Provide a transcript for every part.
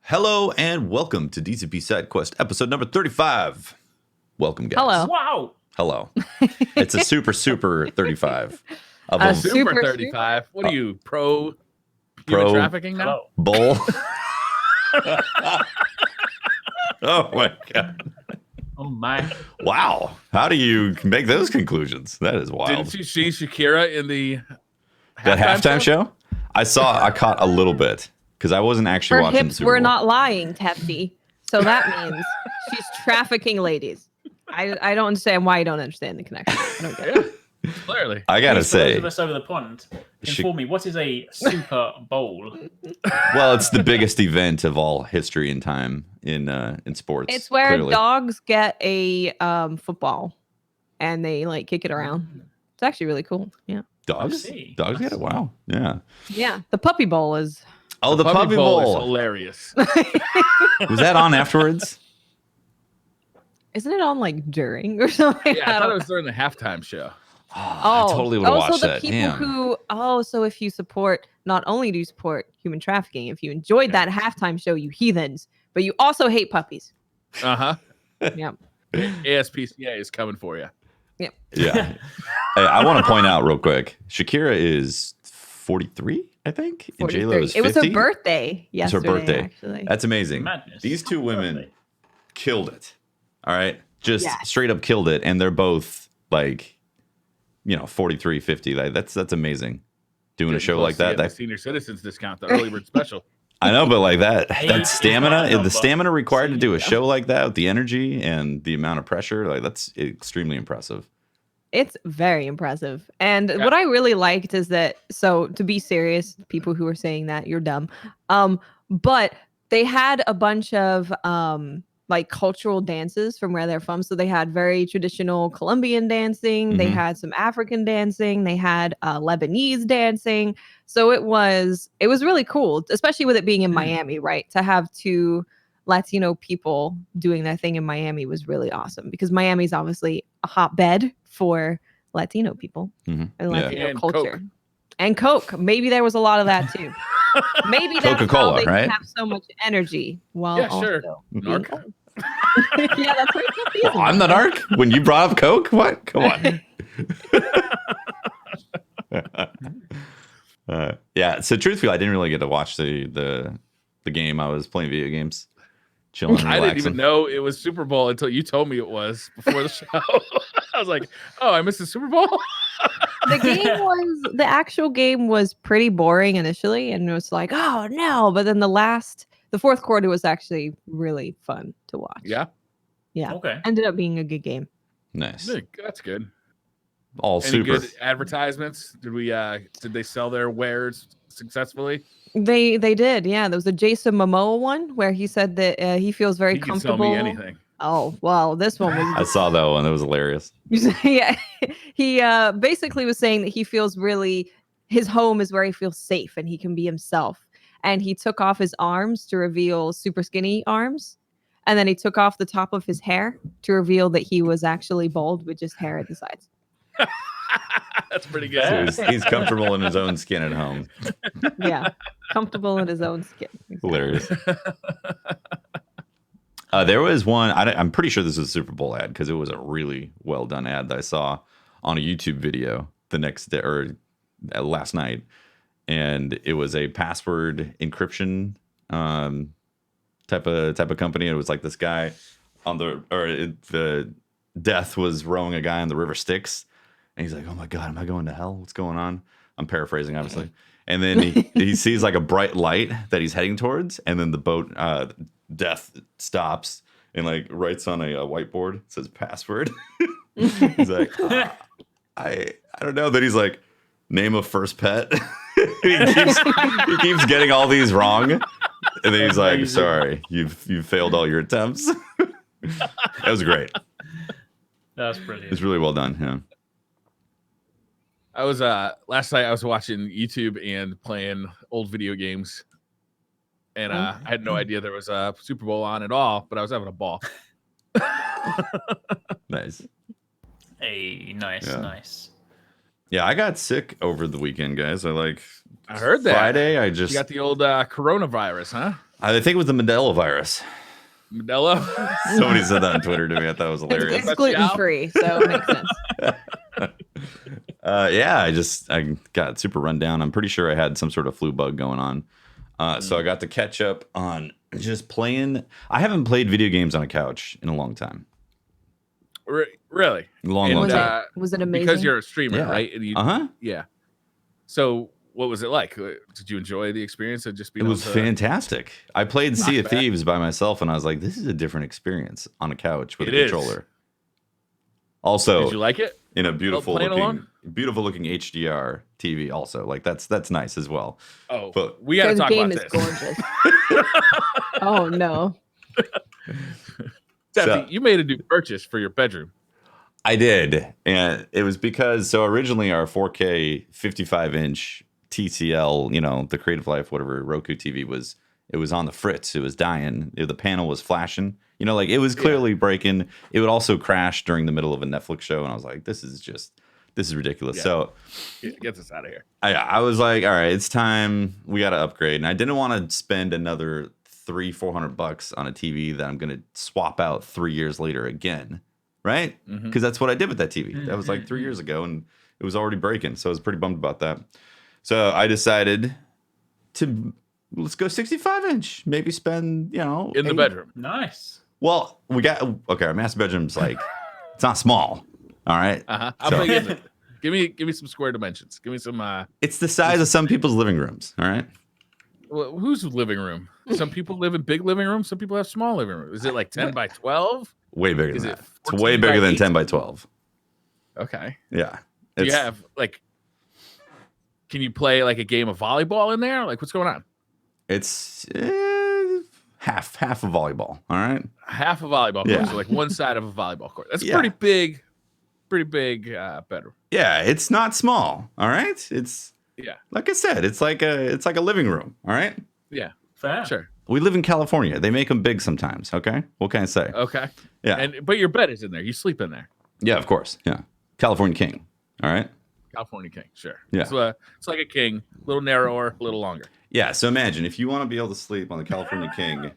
Hello and welcome to DCP SideQuest episode number 35. Welcome, guys. Hello. Wow. Hello. It's a super 35 of A a super 35. What are you, pro Pro- human trafficking now? bull. Oh my god. Oh my. Wow. How do you make those conclusions? That is wild. Didn't you see Shakira in the That halftime show? I caught a little bit because I wasn't actually Her watching the hips Super were Bowl. not lying, Tefty. So that means she's trafficking ladies. I don't understand why you don't understand the connection. I don't get it. Clearly. I gotta Please, for those say, of us over the pond, inform me, what is a Super Bowl? well, it's the biggest event of all history and time in sports. It's where clearly. dogs get a football and they like kick it around. It's actually really cool. Yeah. Dogs? I see. Dogs get it? Wow. Yeah. Yeah. The puppy bowl is Oh, the puppy is bowl. hilarious. Was that on afterwards? isn't it on like during or something? Yeah, I thought it was during the halftime show. I totally would have watched so that. the people Damn. so if you support, not only do you support human trafficking, if you enjoyed that halftime show, you heathens, but you also hate puppies. Uh-huh. Yep. ASPCA is coming for you. Yeah. Hey, I want to point out real quick. Shakira is 43, I think. And J-Lo is 43. It was 50. her birthday It's yesterday. her birthday. Actually. That's amazing. Madness. These two women Lovely. killed it. All right. Just Yes. straight up killed it. And they're both like, 43, 50. Like, that's amazing. Doing a show like that. The senior citizens discount, the early bird special. I know, but like that Hey, it's stamina, not a the number. stamina required to do a Yeah. show like that with the energy and the amount of pressure, like that's extremely impressive. It's very impressive. And Yeah. what I really liked is that, so to be serious, people who are saying that, you're dumb. But they had a bunch of like cultural dances from where they're from. So they had very traditional Colombian dancing, they Mhm. had some African dancing, they had Lebanese dancing. So it was really cool, especially with it being in Miami, right? To have two Latino people doing that thing in Miami was really awesome because Miami is obviously a hotbed for Latino people Mhm. and Yeah. Latino And culture. Coke. And Coke. Maybe there was a lot of that too. Maybe that's Coca-Cola, how they right? have so much energy while Yeah, sure. also Narc. being old. Yeah, that's what it is. Well, I'm the narc when you brought up Coke. What? Come on. Yeah. So truthfully, I didn't really get to watch the game. I was playing video games, chilling, I didn't even relaxing. know it was Super Bowl until you told me it was before the show. I was like, oh, I missed the Super Bowl? The actual game was pretty boring initially, and it was like, oh no. But then the fourth quarter was actually really fun to watch. Yeah. Yeah. Okay. Ended up being a good game. Nice. That's good. All Any super. good advertisements? Did they sell their wares successfully? They did, yeah. There was a Jason Momoa one where he said that he feels very He can sell comfortable. me anything. Oh well, this one was I saw that one. It was hilarious. yeah. He basically was saying that he feels his home is where he feels safe and he can be himself. And he took off his arms to reveal super skinny arms. And then he took off the top of his hair to reveal that he was actually bald with just hair at the sides. That's pretty So good. he's comfortable in his own skin at home. Yeah. Comfortable in his own skin. Hilarious. There was one. I'm pretty sure this is a Super Bowl ad because it was a really well done ad that I saw on a YouTube video the next day or last night, and it was a password encryption type of company. It was like this guy the death was rowing a guy on the river Styx, and he's like, "Oh my god, am I going to hell? What's going on?" I'm paraphrasing, obviously. And then he sees like a bright light that he's heading towards, and then the boat death stops and like writes on a whiteboard. It says password. He's like, I don't know. Then he's like, name of first pet. he keeps getting all these wrong, and then he's like, sorry, you've failed all your attempts. That was great. That's brilliant. It's really well done. Yeah. I was last night I was watching YouTube and playing old video games. And I had no idea there was a Super Bowl on at all, but I was having a ball. Nice. Hey, nice, Yeah. nice. Yeah, I got sick over the weekend, guys. I heard that. Friday. You got the old coronavirus, huh? I think it was the Mandela virus. Modelo. Somebody said that on Twitter to me. I thought it was It's, hilarious. it's gluten free, so it makes sense. Yeah, I got super run down. I'm pretty sure I had some sort of flu bug going on. So I got to catch up on just playing. I haven't played video games on a couch in a long time. Really? Long time. Was it amazing? Because you're a streamer, Yeah. right? And yeah. So what was it like? Did you enjoy the experience of just being? It was fantastic. I played Sea of Thieves by myself, and I was like, "This is a different experience on a couch with a controller." Also, did you like it? In a beautiful looking HDR TV. Also, like that's nice as well. Oh, but we got to talk game about is this. Gorgeous. Oh no. Steffi, you made a new purchase for your bedroom. I did, and it was because originally our 4K 55-inch TCL, the Creative Life, whatever Roku TV was, it was on the fritz. It was dying. The panel was flashing. Like it was clearly breaking. It would also crash during the middle of a Netflix show, and I was like, "This is ridiculous." Yeah. So, get this out of here. I was like, "All right, it's time. We got to upgrade." And I didn't want to spend another $300-400 on a TV that I'm going to swap out 3 years later again, right? Because that's what I did with that TV. That was like 3 years ago, and it was already breaking. So I was pretty bummed about that. So I decided to let's go 65-inch. Maybe spend in the bedroom. Nice. Well, our master bedroom's like it's not small. All right. How big is it? Give me some square dimensions. Give me some. It's the size of some people's living rooms. All right. Well, whose living room? Some people live in big living rooms. Some people have small living rooms. Is it like 10 by 12? Way bigger than that. It's way bigger than 10 by 12. Okay. Yeah. Do you have can you play like a game of volleyball in there? Like what's going on? It's half a volleyball. All right. Half a volleyball court. So like one side of a volleyball court. That's pretty big bedroom. Yeah. It's not small. All right. It's like I said, it's like a living room. All right. Yeah. Fair. Sure. We live in California. They make them big sometimes. Okay. What can I say? Okay. Yeah. But your bed is in there. You sleep in there. Yeah, of course. Yeah. California king. All right. California king. Sure. Yeah. It's like a king, a little narrower, a little longer. Yeah. So imagine if you want to be able to sleep on the California king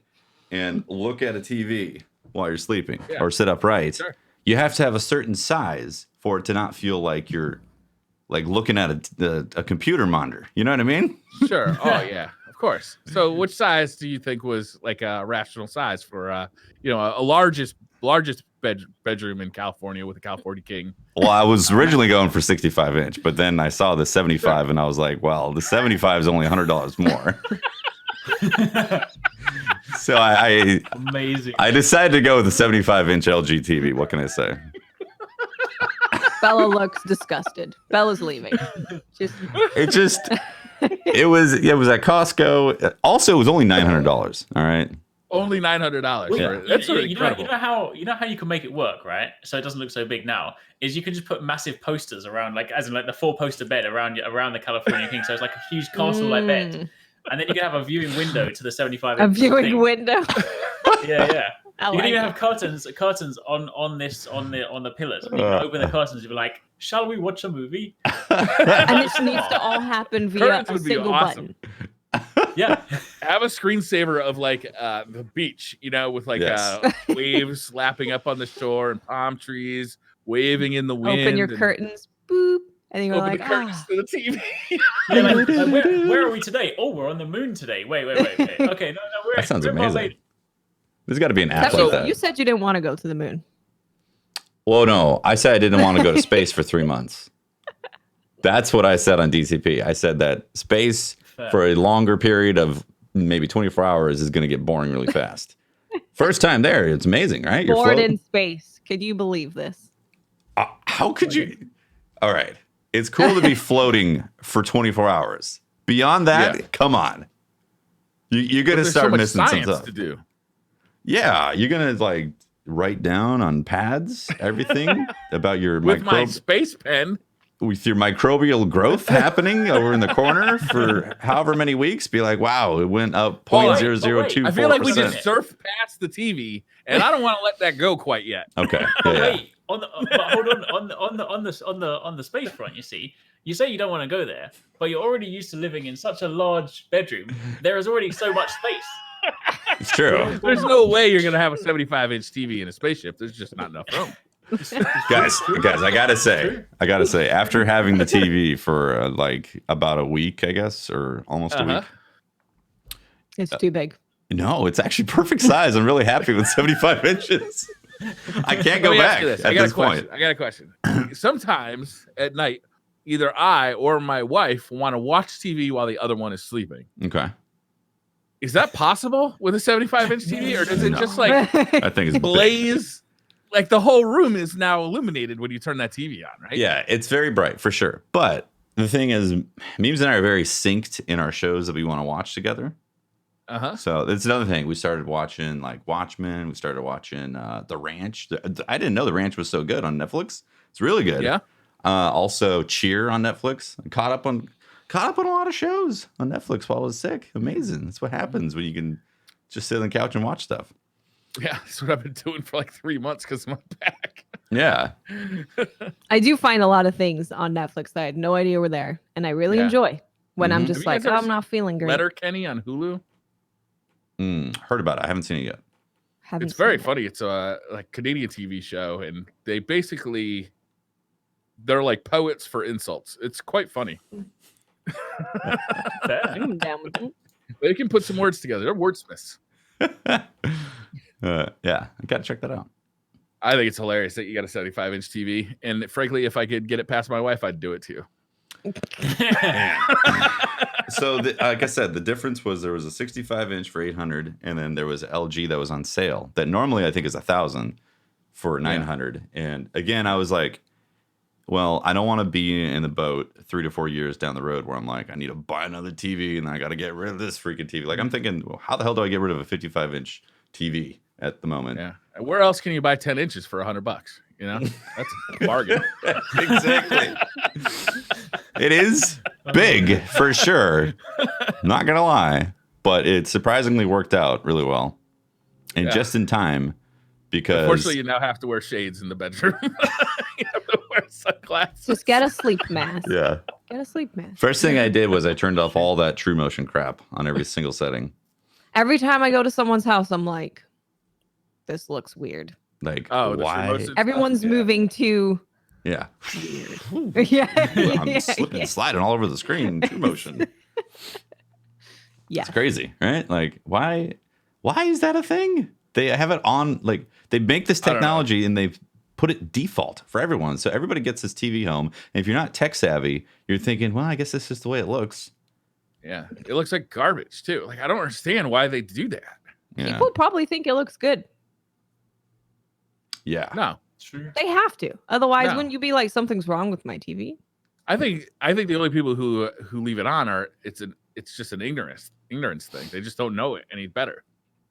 and look at a TV while you're sleeping or sit upright, you have to have a certain size for it to not feel like you're like looking at a computer monitor. You know what I mean? Sure. Oh yeah, of course. So which size do you think was like a rational size for a largest bedroom in California with a California king? Well, I was originally going for 65-inch, but then I saw the 75 and I was like, well, the 75 is only $100 more. So amazing. I decided to go with the 75-inch LG TV. What can I say? Bella looks disgusted. Bella's leaving. It was at Costco. Also, it was only $900. All right. Only $900. Yeah. That's incredible. You know how you can make it work, right? So it doesn't look so big now. Is you can just put massive posters around, like as in like the 4-poster bed around the California king. So it's like a huge castle-like bed, and then you can have a viewing window to the 75. A viewing window. Yeah. You like can even have curtains on the pillars. And you can open the curtains and be like, "Shall we watch a movie?" And this needs to all happen via a single button. Yeah. Have a screensaver of like the beach, with like waves lapping up on the shore and palm trees waving in the wind. Open your curtains, boop, and you're open like, the curtains to the TV. Yeah, like, where are we today? Oh, we're on the moon today. Wait. Okay, no, that sounds amazing. There's got to be an app so like that. You said you didn't want to go to the moon. Well, no, I said I didn't want to go to space for 3 months. That's what I said on DCP. I said that space for a longer period of maybe 24 hours is going to get boring really fast. First time there, it's amazing, right? You're Bored floating in space. Could you believe this? How could you? All right. It's cool to be floating for 24 hours. Beyond that, come on. You're going to start missing some stuff to do. Yeah, you're going to like write down on pads everything about your with my space pen. With your microbial growth happening over in the corner for however many weeks, be like, wow, it went up 0.0024%. I feel like we just surfed past the TV, and I don't want to let that go quite yet. Okay. Wait, but hold on the space front, you see, you say you don't want to go there, but you're already used to living in such a large bedroom. There is already so much space. It's true. There's no way you're gonna have a 75-inch TV in a spaceship. There's just not enough room. guys, I gotta say, after having the TV for like about a week, I guess, or almost a week. It's too big. No, it's actually perfect size. I'm really happy with 75 inches. I can't go back at this point. I got a question. Sometimes at night, either I or my wife want to watch TV while the other one is sleeping. Okay. Is that possible with a 75-inch TV, or does it just like I think it's blaze? Like the whole room is now illuminated when you turn that TV on, right? Yeah, it's very bright for sure. But the thing is, Memes and I are very synced in our shows that we want to watch together. So that's another thing. We started watching like Watchmen. We started watching The Ranch. I didn't know The Ranch was so good on Netflix. It's really good. Yeah. Also, Cheer on Netflix. I caught up on a lot of shows on Netflix while I was sick. Amazing. That's what happens when you can just sit on the couch and watch stuff. Yeah, that's what I've been doing for like 3 months because of my back. Yeah. I do find a lot of things on Netflix that I had no idea were there, and I really enjoy when I'm just like, I'm not feeling great. Letterkenny on Hulu. Heard about it. I haven't seen it yet. Haven't It's very seen it. funny. It's a like Canadian TV show, and they basically they're like poets for insults. It's quite funny. I'm down with it. They can put some words together. They're wordsmiths. Yeah, I gotta check that out. I think it's hilarious that you got a 75-inch TV, and frankly, if I could get it past my wife, I'd do it too. So, like I said, the difference was there was a 65-inch for $800, and then there was LG that was on sale that normally I think is $1,000 for $900. And again, I was like, well, I don't want to be in the boat 3 to 4 years down the road where I'm like, I need to buy another TV and I got to get rid of this freaking TV. Like I'm thinking, well, how the hell do I get rid of a 55-inch TV at the moment? Yeah. And where else can you buy 10 inches for $100? You know, that's a bargain. Exactly. It is big for sure. Not gonna lie, but it surprisingly worked out really well, and just in time. Because unfortunately, you now have to wear shades in the bedroom. You have to wear sunglasses. Just get a sleep mask. Yeah. Get a sleep mask. First thing I did was I turned off all that true motion crap on every single setting. Every time I go to someone's house, I'm like, this looks weird. Like, why? Everyone's moving too Yeah. weird. Yeah. I'm slipping and sliding all over the screen. True motion. Yeah. It's crazy, right? Like, why is that a thing? They have it on, like, they make this technology and they've put it default for everyone. So everybody gets this TV home. And if you're not tech savvy, you're thinking, well, I guess this is the way it looks. Yeah. It looks like garbage, too. Like, I don't understand why they do that. Yeah. People probably think it looks good. Yeah. No. True. They have to. Otherwise, No. wouldn't you be like, something's wrong with my TV? I think the only people who leave it on are it's just an ignorance thing. They just don't know it any better.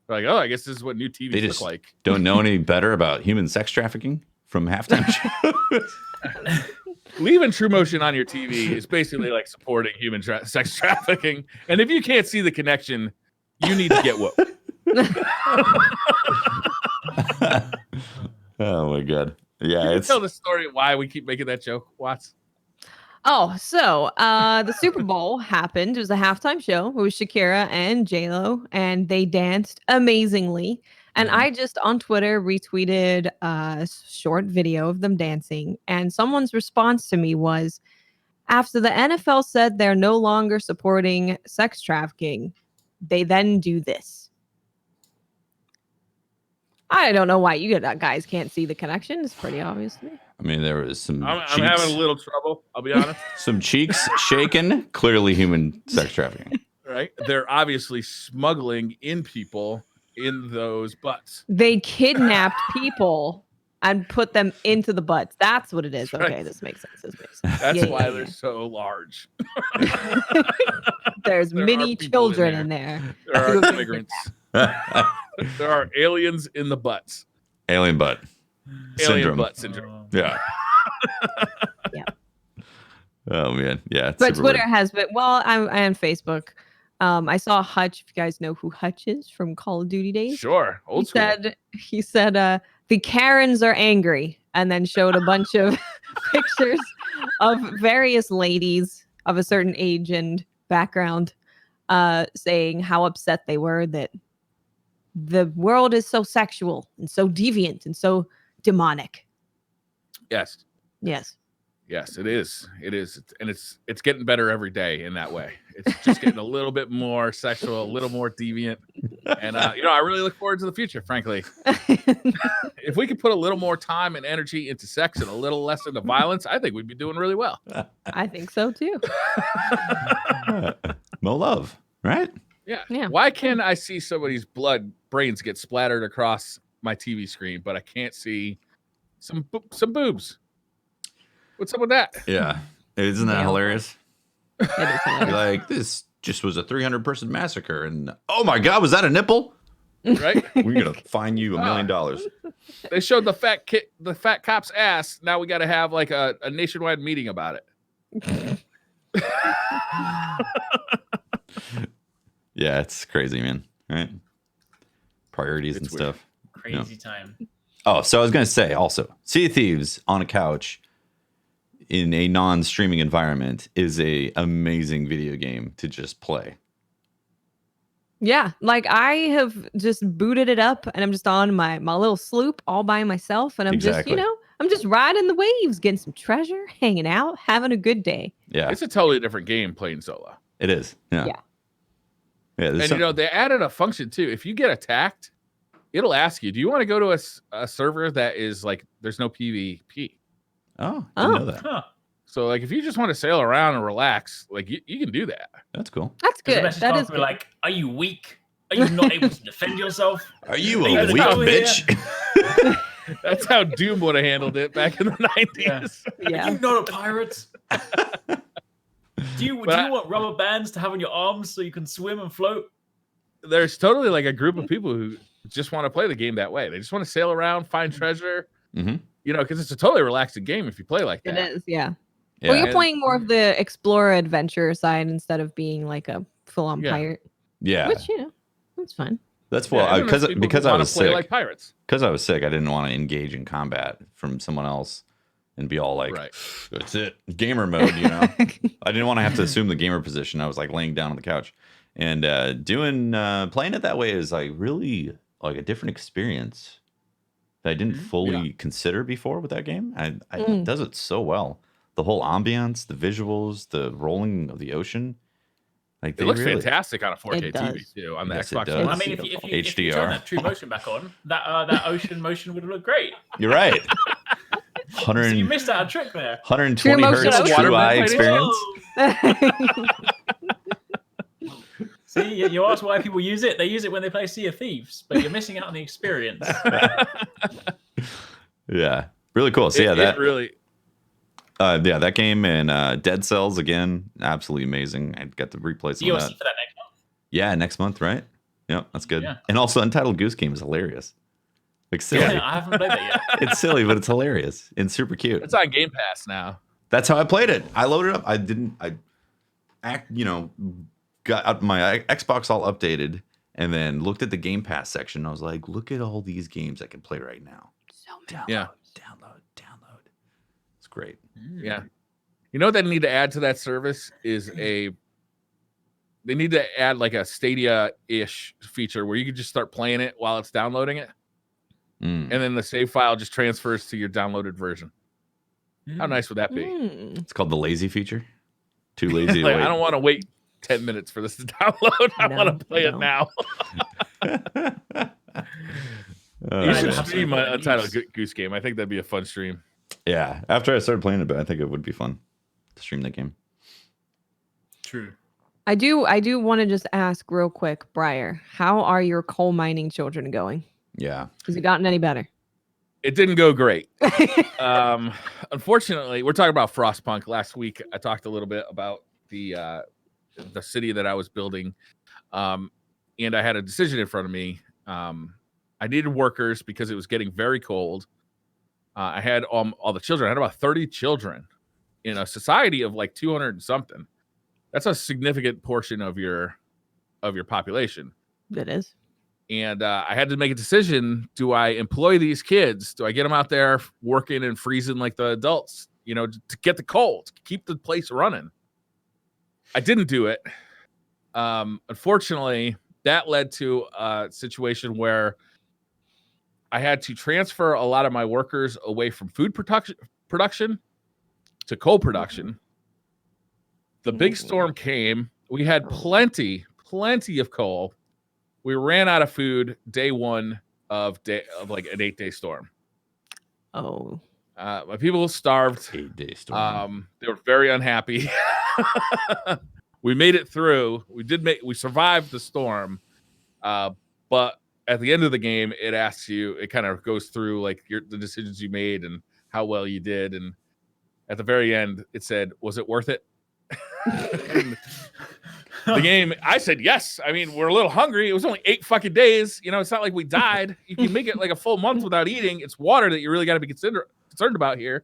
They're like, oh, I guess this is what new TVs look like. Don't know any better about human sex trafficking from halftime shows. Leaving True Motion on your TV is basically like supporting human sex trafficking. And if you can't see the connection, you need to get woke. Oh my god. Yeah, Can you tell the story why we keep making that joke, Watts? Oh, so the Super Bowl happened. It was a halftime show. It was Shakira and J-Lo, and they danced amazingly. And I just on Twitter retweeted a short video of them dancing. And someone's response to me was, after the NFL said they're no longer supporting sex trafficking, they then do this. I don't know why you guys can't see the connection. It's pretty obvious to me. I mean, there was some I'm cheeks, having a little trouble, I'll be honest. some cheeks shaken, clearly human sex trafficking. Right? They're obviously smuggling in people in those butts. They kidnapped people and put them into the butts. That's what it is. Right. Okay, this makes sense. That's Yeah, why yeah, they're yeah. so large. There's There many are people children in in there. There Who are have been immigrants. There are aliens in the butts. Alien butt Alien syndrome. butt syndrome. Yeah. Yeah. Oh man. Yeah. It's But super Twitter weird. has been, well, I'm on Facebook. I saw Hutch, if you guys know who Hutch is from Call of Duty days. Sure. Old school. He said the Karens are angry, and then showed a bunch of pictures of various ladies of a certain age and background saying how upset they were that the world is so sexual and so deviant and so demonic. Yes. Yes. Yes, it is. It is. And it's getting better every day in that way. It's just getting a little bit more sexual, a little more deviant. And, I really look forward to the future, frankly. If we could put a little more time and energy into sex and a little less into violence, I think we'd be doing really well. I think so too. More love, right? Yeah. Why can't I see somebody's brains get splattered across my TV screen, but I can't see some boobs? What's up with that? Yeah. Isn't that hilarious? It is hilarious. Like, this just was a 300-person massacre. And, oh my God, was that a nipple? Right? We're going to fine you $1 million. They showed the fat cop's ass. Now we got to have like a nationwide meeting about it. Yeah, it's crazy, man. Right? Priorities and It's weird. stuff. Crazy time. Oh, so I was going to say also, Sea of Thieves on a couch in a non-streaming environment is a amazing video game to just play. Yeah, like I have just booted it up and I'm just on my little sloop all by myself and I'm Exactly. just, I'm just riding the waves, getting some treasure, hanging out, having a good day. Yeah, It's a totally different game playing solo. it is. Yeah. Yeah. And they added a function too. If you get attacked, it'll ask you, do you want to go to a server that is like there's no PvP? Oh, I didn't know that. Huh. So like if you just want to sail around and relax, like you can do that. That's cool. That's Does the good. message That come is through good. like, are you weak? Are you not able to defend yourself? Are you Are you a gonna weak go here? bitch? That's how Doom would have handled it back in the 90s. Yeah. Are you not a pirate? Do you want rubber bands to have on your arms so you can swim and float? There's totally like a group of people who just want to play the game that way. They just want to sail around, find treasure, Mhm. Because it's a totally relaxing game if you play like that. It is, yeah. Yeah. Well, you're And- playing more of the explorer adventure side instead of being like a full-on Yeah. pirate, Yeah. which that's fun. That's Yeah, well, and there's people because who I wanna was play sick. like pirates. Because I was sick, I didn't want to engage in combat from someone else and be all like, Right. that's it, gamer mode, I didn't want to have to assume the gamer position. I was like laying down on the couch. And playing it that way is like really like a different experience that I didn't fully consider before with that game. It does it so well. The whole ambiance, the visuals, the rolling of the ocean. Like It looks fantastic on a 4K It TV does. too on the Yes, it Xbox does. One. Well, I mean, if you HDR. turn that true motion back on, that ocean motion would look great. You're right. So 100, you missed out a trick there. 120 True motion hertz ocean. true eye Waterman experience. See, you ask why people use it. They use it when they play Sea of Thieves, but you're missing out on the experience. Yeah, really cool. So It really. that game and Dead Cells again, absolutely amazing. I got to replay some DLC of that. for that next month. Yeah, next month, right? Yep, that's good. Yeah. And also, Untitled Goose Game is hilarious. Like silly. Yeah, I haven't played that yet. It's silly, but it's hilarious and super cute. It's on Game Pass now. That's how I played it. I loaded up. Got out my Xbox all updated and then looked at the Game Pass section. I was like, look at all these games I can play right now. So many. Yeah. Download. It's great. Yeah. You know what they need to add to that service is they need to add like a Stadia-ish feature where you can just start playing it while it's downloading it. Mm. And then the save file just transfers to your downloaded version. How nice would that be? Mm. It's called the lazy feature. Too lazy to Like, wait. I don't want to wait 10 minutes for this to download. I No, want to play it no. now. You should have stream some an Untitled news. Goose Game. I think that'd be a fun stream. Yeah, after I started playing it, but I think it would be fun to stream that game. True. I do want to just ask real quick, Briar, how are your coal mining children going? Yeah. Has it gotten any better? It didn't go great. Unfortunately, we're talking about Frostpunk. Last week, I talked a little bit about the city that I was building, and I had a decision in front of me. I needed workers because it was getting very cold. I had all the children. I had about 30 children in a society of like 200 and something. That's a significant portion of your population. It is. And I had to make a decision. Do I employ these kids? Do I get them out there working and freezing like the adults, to get the cold, keep the place running? I didn't do it. Unfortunately, that led to a situation where I had to transfer a lot of my workers away from food production to coal production. The big storm came. We had plenty of coal. We ran out of food day one of like an 8-day storm. Oh. My people starved. 8-day storm. They were very unhappy. We made it through. We survived the storm. But at the end of the game, it kind of goes through like the decisions you made and how well you did. And at the very end, it said, was it worth it? The game, I said yes. I mean, we're a little hungry. It was only 8 fucking days. You know, it's not like we died. You can make it like a full month without eating. It's water that you really got to be concerned about here.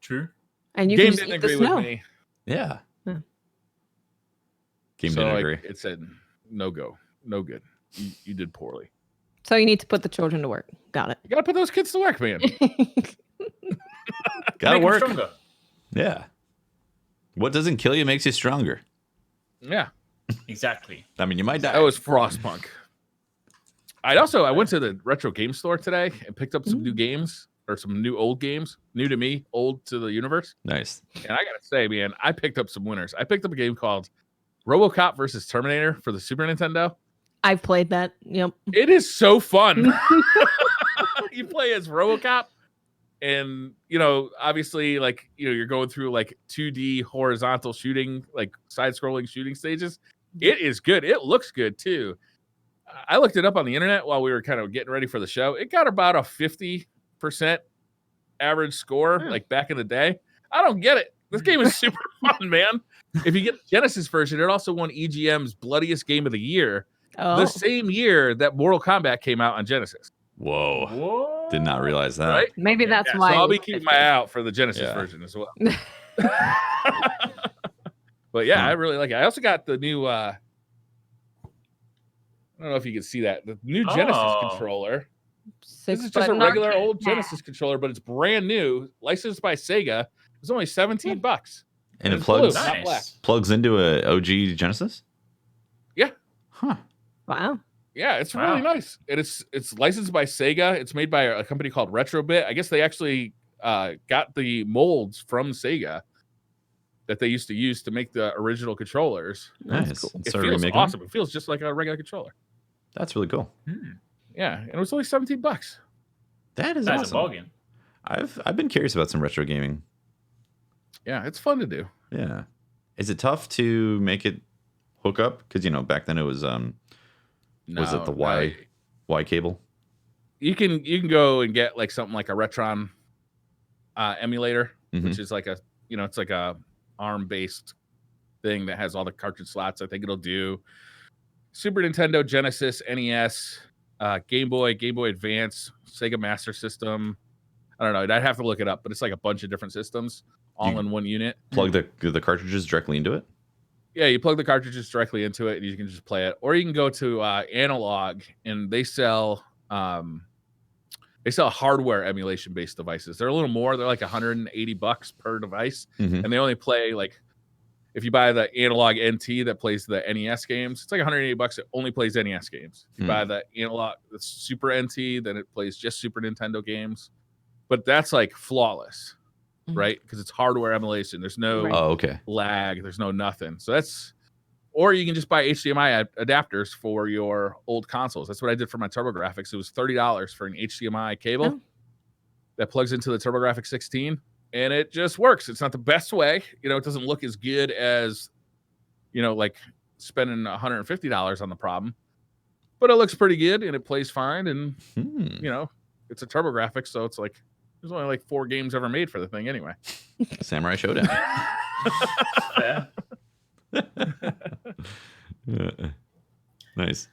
True. And you Game can didn't eat the agree snow. with me. Yeah. Yeah. Game So didn't agree. it said no go, no good. You did poorly. So you need to put the children to work. Got it. You gotta put those kids to work, man. Gotta Make 'em work. stronger. Yeah. What doesn't kill you makes you stronger. Yeah, Exactly. I mean, you might die. that was Frostpunk. I went to the retro game store today and picked up some new games or some new old games, new to me, old to the universe. Nice. And I gotta say, man, I picked up some winners. I picked up a game called RoboCop versus Terminator for the Super Nintendo. I've played that. Yep. It is so fun. You play as RoboCop, and obviously, like you're going through like 2D horizontal shooting, like side-scrolling shooting stages. It is good. It looks good too. I looked it up on the internet while we were kind of getting ready for the show. It got about a 50% average score, like back in the day. I don't get it. This game is super fun, man. If you get the Genesis version, it also won EGM's Bloodiest Game of the Year the same year that Mortal Kombat came out on Genesis. Whoa. What? Did not realize that. Right? Maybe that's Yeah, why. so I'll it be was keeping 50. my eye out for the Genesis version as well. But yeah, I really like it. I also got the new I don't know if you can see that. The new Genesis controller. This is just a regular old Genesis controller, but it's brand new, licensed by Sega. It's only $17. And it it's plugs blue, not black. plugs into a OG Genesis? Yeah. Huh. Wow. Yeah, it's really nice. And it's licensed by Sega. It's made by a company called Retrobit. I guess they actually got the molds from Sega that they used to use to make the original controllers. Nice. cool. It So feels remaking awesome. It feels just like a regular controller. That's really cool. Yeah, and it was only $17. That is That's awesome. a bargain. I've been curious about some retro gaming. Yeah, it's fun to do. Yeah. Is it tough to make it hook up? Because back then it was was it the Y cable? You can go and get like something like a Retron emulator, Mhm. which is like it's like a ARM based thing that has all the cartridge slots. I think it'll do Super Nintendo, Genesis, NES, Game Boy Advance, Sega Master System. I don't know. I'd have to look it up, but it's like a bunch of different systems all in one unit. Plug the cartridges directly into it? Yeah, you plug the cartridges directly into it and you can just play it. Or you can go to Analog and they sell hardware emulation based devices. They're a little more. They're like $180 per device. Mhm. And they only play like if you buy the Analog NT that plays the NES games, it's like $180. It only plays NES games. If you buy the Analog the Super NT, then it plays just Super Nintendo games. But that's like flawless, right? Because it's hardware emulation. There's no Oh, okay. lag. There's no nothing. So that's, or you can just buy HDMI adapters for your old consoles. That's what I did for my TurboGrafx. It was $30 for an HDMI cable that plugs into the TurboGrafx 16, and it just works. It's not the best way. It doesn't look as good as, like spending $150 on the problem, but it looks pretty good and it plays fine. And, it's a TurboGrafx. So it's like, there's only like 4 games ever made for the thing anyway. Samurai Showdown. Fair. Nice.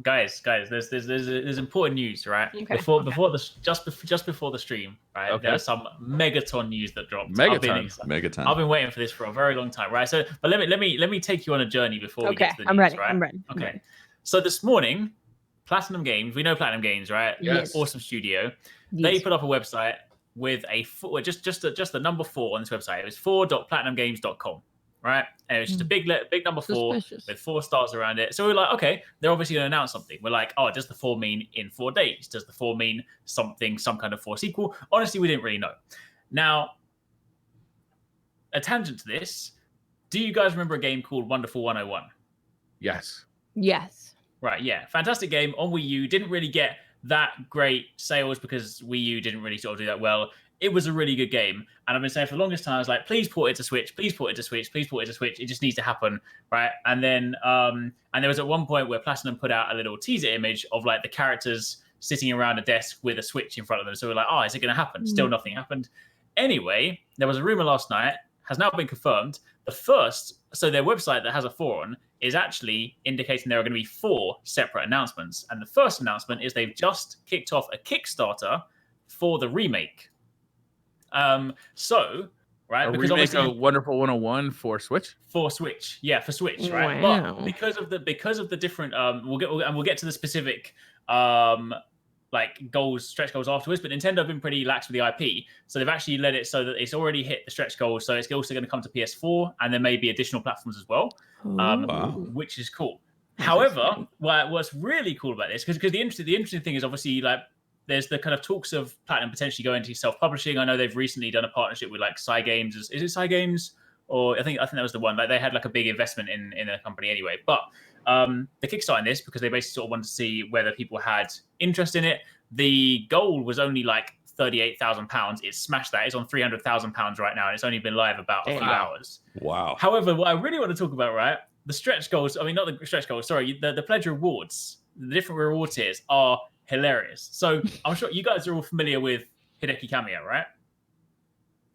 Guys, there's important news, right? Okay. Before the stream, right? Okay. There's some Megaton news that dropped. Megaton. I've been waiting for this for a very long time, right? So, but let me take you on a journey before we get to the I'm news, ready. right? I'm ready. Okay. So this morning, Platinum Games, we know Platinum Games, right? Yes. Awesome studio. They put up a website with just the number 4 on this website. It was 4.platinumgames.com. right? And it was just a big number 4 Suspicious. with 4 stars around it. So we're like, okay, they're obviously going to announce something. We're like, oh, does the 4 mean in 4 days? Does the 4 mean something, some kind of 4 sequel? Honestly, we didn't really know. Now, a tangent to this, do you guys remember a game called Wonderful 101? Yes. Yes. Right, yeah. Fantastic game on Wii U. Didn't really get that great sales because Wii U didn't really sort of do that well. It was a really good game. And I've been saying for the longest time, I was like, please port it to Switch, please port it to Switch, please port it to Switch. It just needs to happen, right? And then, and there was at one point where Platinum put out a little teaser image of like the characters sitting around a desk with a Switch in front of them. So we're like, oh, is it going to happen? Still nothing happened. Anyway, there was a rumor last night, has now been confirmed. The first, so their website that has a 4 on is actually indicating there are going to be 4 separate announcements. And the first announcement is they've just kicked off a Kickstarter for the remake. So, right, because obviously a Wonderful 101 for Switch. For Switch, yeah, for Switch, right? Wow. But because of the different, we'll get to the specific like stretch goals afterwards. But Nintendo have been pretty lax with the IP, so they've actually let it so that it's already hit the stretch goals. So it's also going to come to PS4, and there may be additional platforms as well, which is cool. However, what's really cool about this, because the interesting thing is obviously like there's the kind of talks of Platinum potentially going to self-publishing. I know they've recently done a partnership with like Cygames. Is it Cygames? Or I think that was the one. Like they had like a big investment in a company anyway. But they're kickstarting this because they basically sort of wanted to see whether people had interest in it. The goal was only like £38,000. It smashed that. It's on £300,000 right now, and it's only been live about a few hours. Wow. However, what I really want to talk about, right, the stretch goals. I mean, not the stretch goals. Sorry, the pledge rewards. The different reward tiers are hilarious. So I'm sure you guys are all familiar with Hideki Kamiya, right?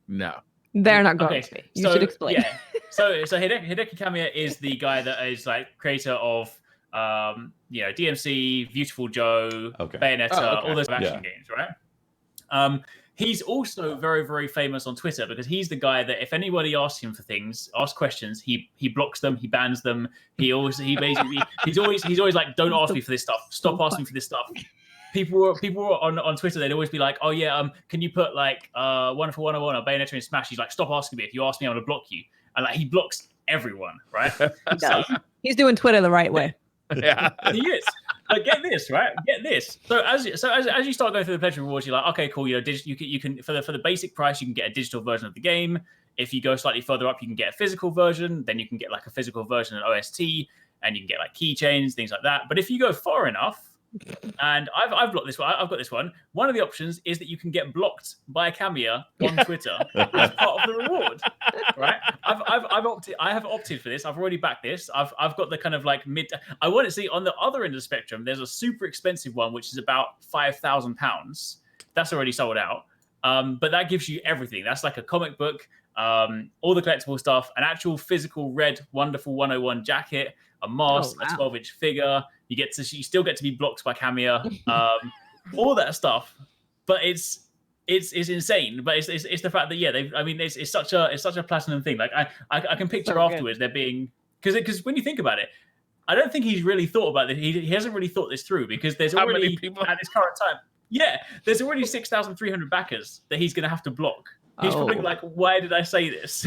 No. They're not going to be. You should explain. Yeah. So Hideki Kamiya is the guy that is like creator of DMC, Beautiful Joe, Bayonetta, all those action games, right? He's also very, very famous on Twitter because he's the guy that if anybody asks him for things, questions, he blocks them, he bans them. He's always like, don't ask me for this stuff. Stop asking for this stuff. People on Twitter, they'd always be like, oh yeah, can you put like Wonderful 101 or Bayonetta in Smash? He's like, stop asking me. If you ask me, I'm gonna block you. And like he blocks everyone, right? He does. He's doing Twitter the right way. Yeah, he is. But get this, right? Get this. So as you start going through the pledge rewards, you're like, okay, cool. You can for the basic price, you can get a digital version of the game. If you go slightly further up, you can get a physical version. Then you can get like a physical version of OST, and you can get like keychains, things like that. But if you go far enough, and I've blocked this one. I've got this one. One of the options is that you can get blocked by a Kamiya on Twitter as part of the reward. Right? I have opted for this. I've already backed this. I've got the kind of like mid. I want to see on the other end of the spectrum. There's a super expensive one which is about £5,000. That's already sold out. But that gives you everything. That's like a comic book, all the collectible stuff, an actual physical red Wonderful 101 jacket, a mask, a 12-inch figure. You still get to be blocked by Kamiya, all that stuff. But it's insane. But it's the fact that it's such a Platinum thing. Like I can picture afterwards there being because when you think about it, I don't think he's really thought about it. He hasn't really thought this through because there's already many people at this current time. Yeah, there's already 6,300 backers that he's going to have to block. He's probably like, why did I say this?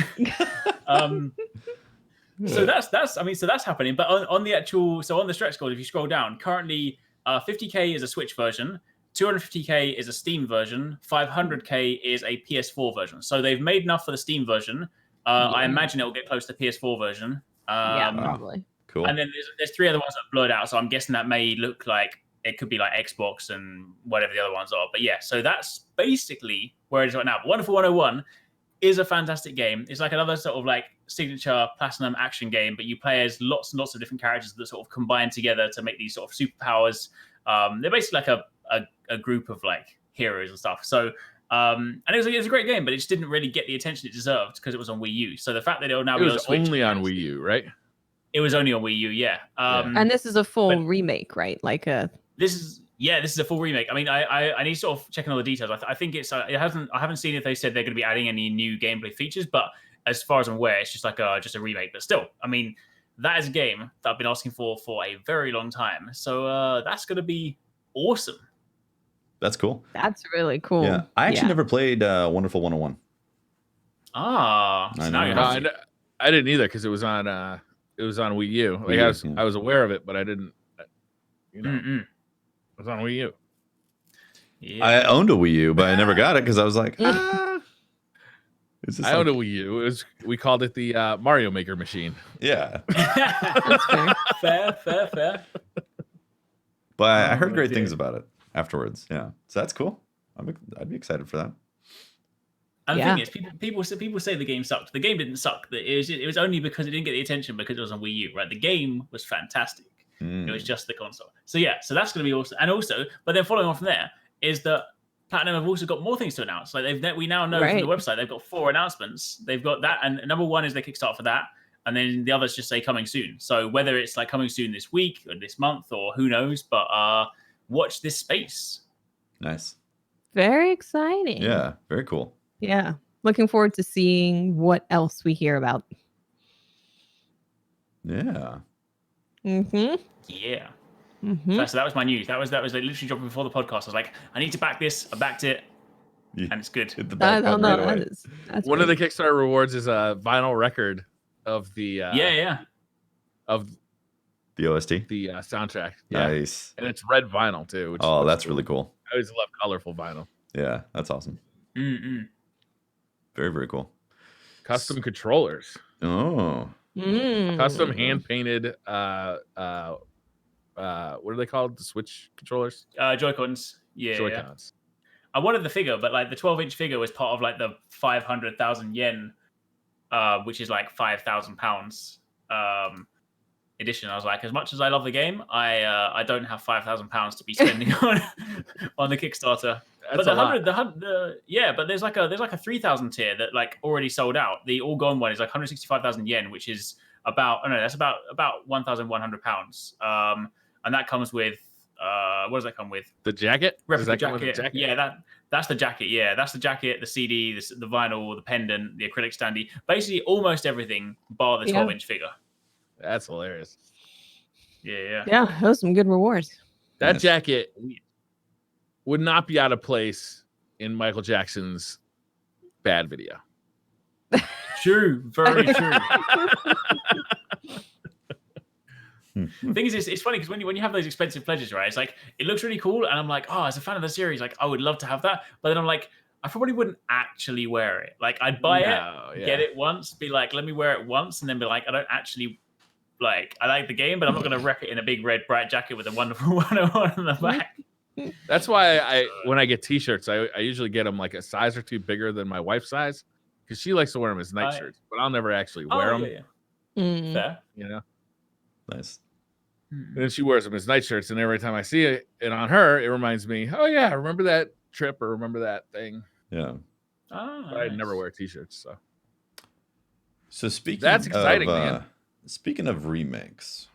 So that's happening. But on the stretch goal, if you scroll down, currently 50k is a Switch version, 250k is a Steam version, 500k is a PS4 version. So they've made enough for the Steam version. I imagine it will get close to the PS4 version. Probably. Cool. And then there's 3 other ones that are blurred out. So I'm guessing that may look like it could be like Xbox and whatever the other ones are. But yeah, so that's basically where it is right now. But Wonderful 101 is a fantastic game. It's like another sort of like signature Platinum action game, but you play as lots and lots of different characters that sort of combine together to make these sort of superpowers. They're basically like a group of like heroes and stuff. So and it was a great game, but it just didn't really get the attention it deserved because it was on Wii U. So the fact that it'll now be on Switch, only on Wii U, right? It was only on Wii U, yeah. And this is a full remake, right? Like this is a full remake. I mean, I need to sort of check on all the details. I think it's I haven't seen if they said they're going to be adding any new gameplay features, but as far as I'm aware, it's just like just a remake. But still, I mean, that is a game that I've been asking for a very long time. So that's going to be awesome. That's cool. That's really cool. Yeah, I actually never played Wonderful 101. So now you have to. I didn't either because it was on Wii U. Like Wii U, I was aware of it, but I didn't. You know, Mm-mm. it was on Wii U. Yeah. I owned a Wii U, but I never got it because I was like, It's just I owned a Wii U. We called it the Mario Maker machine. Yeah. fair. But I heard Oh, great dear. things about it afterwards. Yeah. So that's cool. I'd be excited for that. And Yeah. the thing is, people say the game sucked. The game didn't suck. It was only because it didn't get the attention because it was on Wii U, right? The game was fantastic. It was just the console. So yeah, so that's going to be awesome. And also, but then following on from there is that Platinum have also got more things to announce. Like we now know from the website they've got 4 announcements. They've got that, and number 1 is their Kickstarter for that, and then the others just say coming soon. So whether it's like coming soon this week or this month or who knows, but watch this space. Nice. Very exciting. Yeah. Very cool. Yeah. Looking forward to seeing what else we hear about. Yeah. Mm-hmm. Yeah. Mm-hmm. So that was my news. That was like literally dropping before the podcast. I was like, I need to back this. I backed it, Yeah. and it's good. Hit the back button right away. That's One of the Kickstarter rewards is a vinyl record of the of The OST. the soundtrack. Yeah, Nice. and it's red vinyl too. Which Oh, looks that's cool. really cool. I always love colorful vinyl. Yeah, that's awesome. Mm-mm. Very, very cool. Custom controllers, Oh. custom hand painted. What are they called? The Switch controllers. Joy-Cons. Yeah. Joy-Cons. I wanted the figure, but like the 12-inch figure was part of like the 500,000 yen, which is like £5,000 edition. I was like, as much as I love the game, I don't have £5,000 to be spending on the Kickstarter. That's But a lot. but there's like a 3,000 tier that like already sold out. The all gone one is like 165,000 yen, which is about that's about £1,100. And that comes with what does that come with? The jacket. Does Replica that come with jacket. the jacket? Yeah, that's the jacket. Yeah, that's the jacket, the CD, the vinyl, the pendant, the acrylic standee. Basically, almost everything bar the 12-inch figure. That's hilarious. Yeah. Yeah, those some good rewards. That Nice. jacket would not be out of place in Michael Jackson's Bad video. True. Very true. The thing is, it's funny because when you have those expensive pledges, right? It's like it looks really cool, and I'm like, oh, as a fan of the series, like I would love to have that. But then I'm like, I probably wouldn't actually wear it. Like I'd buy it, get it once, be like, let me wear it once, and then be like, I don't actually like. I like the game, but I'm not going to wrap it in a big red bright jacket with a wonderful 101 on the back. That's why when I get T-shirts, I usually get them like a size or 2 bigger than my wife's size because she likes to wear them as night shirts, but I'll never actually wear them. Yeah. Mm. Fair. You know. Nice. And then she wears them as night shirts, and every time I see it on her, it reminds me, oh yeah, remember that trip or remember that thing. Yeah. Oh, But I'd never wear T-shirts. So speaking That's exciting, of, man. Speaking of remakes,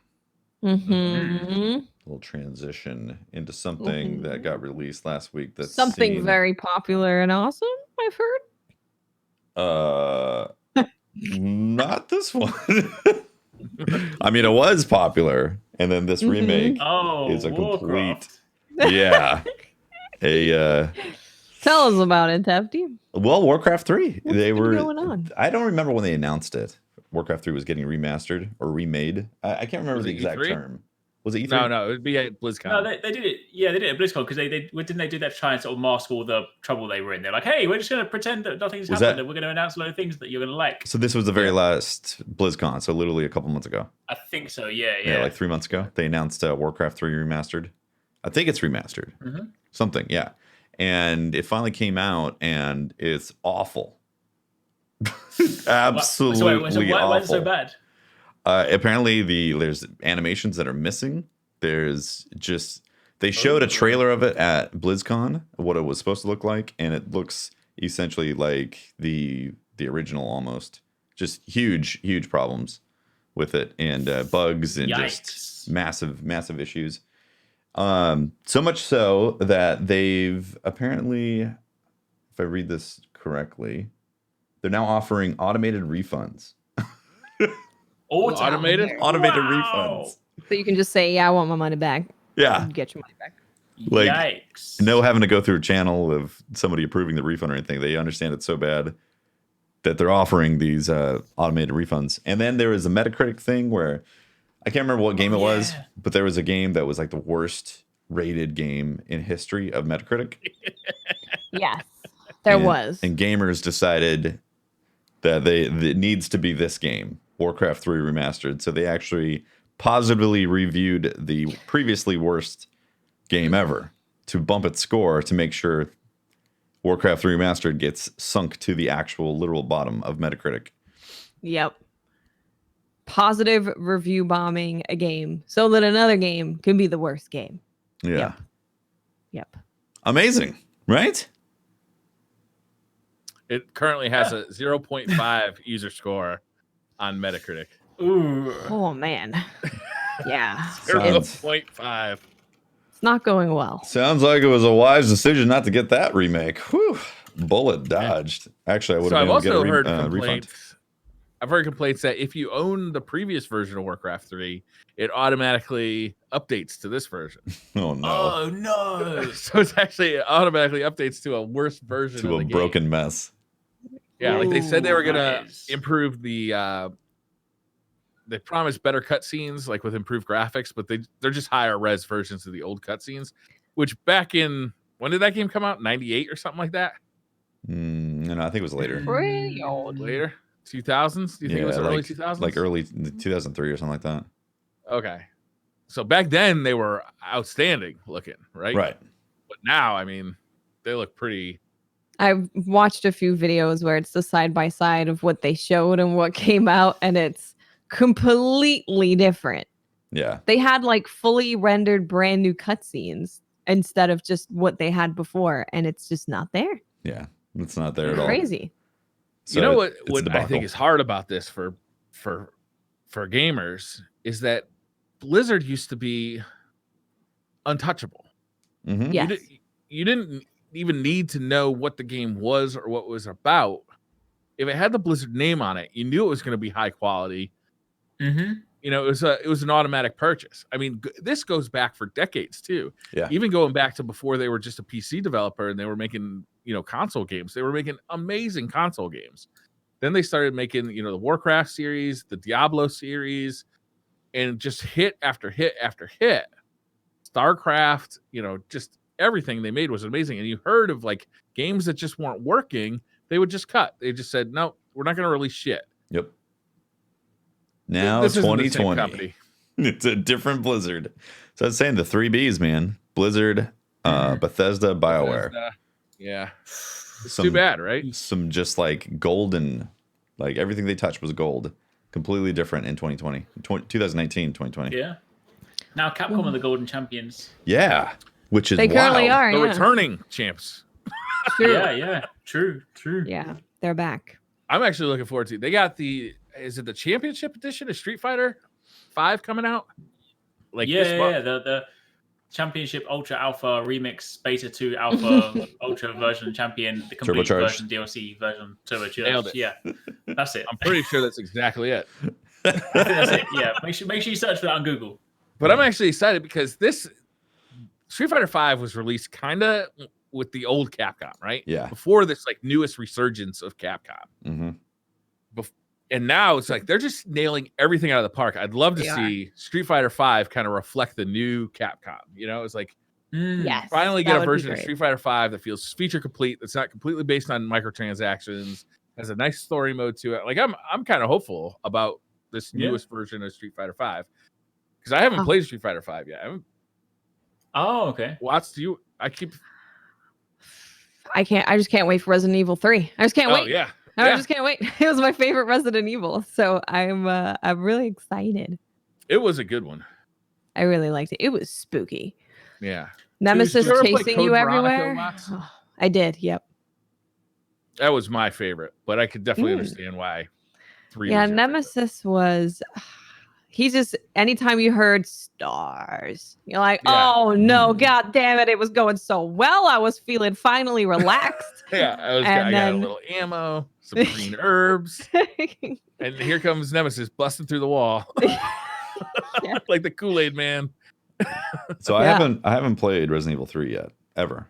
Mm-hmm. little transition into something that got released last week. That's Something seen, very popular and awesome, I've heard. Not this one. I mean, it was popular, and then this remake is a complete, yeah. Tell us about it, Tefty. Well, Warcraft 3. What's They been were. going on? I don't remember when they announced it. Warcraft 3 was getting remastered or remade. I can't remember Was the it exact E3? term. Was it E3? No, it would be at BlizzCon. No, they did it. Yeah, they did it at BlizzCon because they didn't they do that to try and sort of mask all the trouble they were in. They're like, hey, we're just going to pretend that nothing's happened and we're going to announce a load of things that you're going to like. So this was the very last BlizzCon, so literally a couple months ago. I think so. Yeah. Like 3 months ago, they announced Warcraft 3 remastered. I think it's remastered. Mhm. Something, yeah. And it finally came out, and it's awful. Absolutely so why awful. is it so bad? Apparently, there's animations that are missing. There's just they showed a trailer of it at BlizzCon, what it was supposed to look like, and it looks essentially like the original almost. Just huge problems with it, and bugs and just massive issues. So much so that they've apparently, if I read this correctly, they're now offering automated refunds. Automated refunds. So you can just say, yeah, I want my money back. Yeah. You get your money back. Like, Yikes. no having to go through a channel of somebody approving the refund or anything. They understand it so bad that they're offering these automated refunds. And then there was a Metacritic thing where I can't remember what game it was, but there was a game that was like the worst rated game in history of Metacritic. Yes, there was. And gamers decided that it needs to be this game, Warcraft 3 Remastered. So they actually positively reviewed the previously worst game ever to bump its score to make sure Warcraft 3 Remastered gets sunk to the actual literal bottom of Metacritic. Yep. Positive review bombing a game so that another game can be the worst game. Yeah. Yep. Amazing, right? It currently has a 0.5 user score on Metacritic. Ooh. Oh man. Yeah. 0.5. It's not going well. Sounds like it was a wise decision not to get that remake. Whew. Bullet dodged. Actually, I would So have I've been able also to heard get a refund. complaints. I've heard complaints that if you own the previous version of Warcraft 3, it automatically updates to this version. Oh no. Oh no. So it's actually it automatically updates to a worse version To of a the broken game. mess. Yeah, like they said they were gonna Nice. improve the they promised better cutscenes, like with improved graphics, but they're just higher res versions of the old cutscenes, which back in when did that game come out? 98 or something like that? No, I think it was later. Pretty old. Later? 2000s? Do you think it was early 2000s? Like early 2003 or something like that. Okay. So back then they were outstanding looking, right? Right. But now, I mean, they look pretty. I've watched a few videos where it's the side by side of what they showed and what came out, and it's completely different. Yeah. They had like fully rendered brand new cutscenes instead of just what they had before, and it's just not there. Yeah. It's not there at all. Crazy. So You know it's a what I debacle. think is hard about this for gamers is that Blizzard used to be untouchable. Mhm. Yes. You didn't even need to know what the game was or what it was about. If it had the Blizzard name on it, you knew it was going to be high quality. Mm-hmm. You know, it was an automatic purchase. I mean, this goes back for decades too. Yeah. Even going back to before they were just a PC developer and they were making, console games. They were making amazing console games. Then they started making, the Warcraft series, the Diablo series, and just hit after hit after hit. StarCraft, just everything they made was amazing. And you heard of like games that just weren't working, they would just cut. They just said, no, we're not going to release shit. Yep. Now This isn't the same 2020. company. It's a different Blizzard. So I was saying the 3Bs, man. Blizzard, Bethesda, BioWare. Yeah. It's too bad, right? Some just like golden, like everything they touched was gold. Completely different in 2019, 2020. Yeah. Now Capcom are the golden champions. Yeah. Which is They currently wild. are. The Yeah. returning champs. True. Yeah. True. Yeah, they're back. I'm actually looking forward to. They got is it the Championship Edition of Street Fighter 5 coming out? Like this month? The Championship Ultra Alpha Remix Beta 2 Alpha Ultra version champion, the complete Turbocharged. version DLC version Nailed turbocharged. it. Yeah, that's it. I'm pretty sure that's exactly it. I think that's it. Yeah, make sure you search for that on Google. But I'm actually excited because this Street Fighter 5 was released kind of with the old Capcom, right? Yeah. Before this like newest resurgence of Capcom. Mm-hmm. And now it's like they're just nailing everything out of the park. I'd love to They are. see Street Fighter 5 kind of reflect the new Capcom. It's like Yes. finally that get a would be version of great. Street Fighter 5 that feels feature complete, that's not completely based on microtransactions, has a nice story mode to it. Like I'm kind of hopeful about this Yeah. newest version of Street Fighter 5 because I haven't Oh. played Street Fighter 5 yet. I haven't Oh, okay. watched I just can't wait for Resident Evil 3. I just can't wait. yeah. I just can't wait. It was my favorite Resident Evil, so I'm really excited. It was a good one. I really liked it. It was spooky. Yeah. Nemesis Did you ever play chasing Code you Veronica, everywhere. Max? Oh, I did. Yep. That was my favorite, but I could definitely Mm. understand why 3 Yeah, was your favorite. Nemesis was. He just anytime you heard stars, you're like, Yeah. oh no, god damn it! It was going so well. I was feeling finally relaxed. Yeah, I And got a then- little ammo, some green herbs, and here comes Nemesis busting through the wall, Yeah. like the Kool-Aid man. So I Yeah. haven't played Resident Evil 3 yet, ever.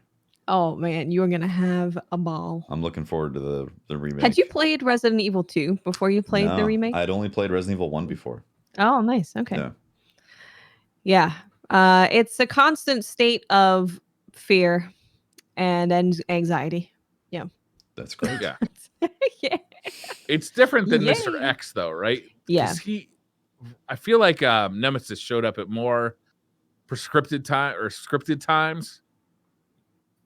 Oh man, you are gonna have a ball. I'm looking forward to the remake. Had you played Resident Evil 2 before you played the No, remake? I'd only played Resident Evil 1 before. Oh, nice. Okay. Yeah. Yeah. It's a constant state of fear and anxiety. Yeah. That's great. Yeah. Yeah. It's different than Yay. Mr. X though, right? Yeah. 'Cause I feel like Nemesis showed up at more prescripted time or scripted times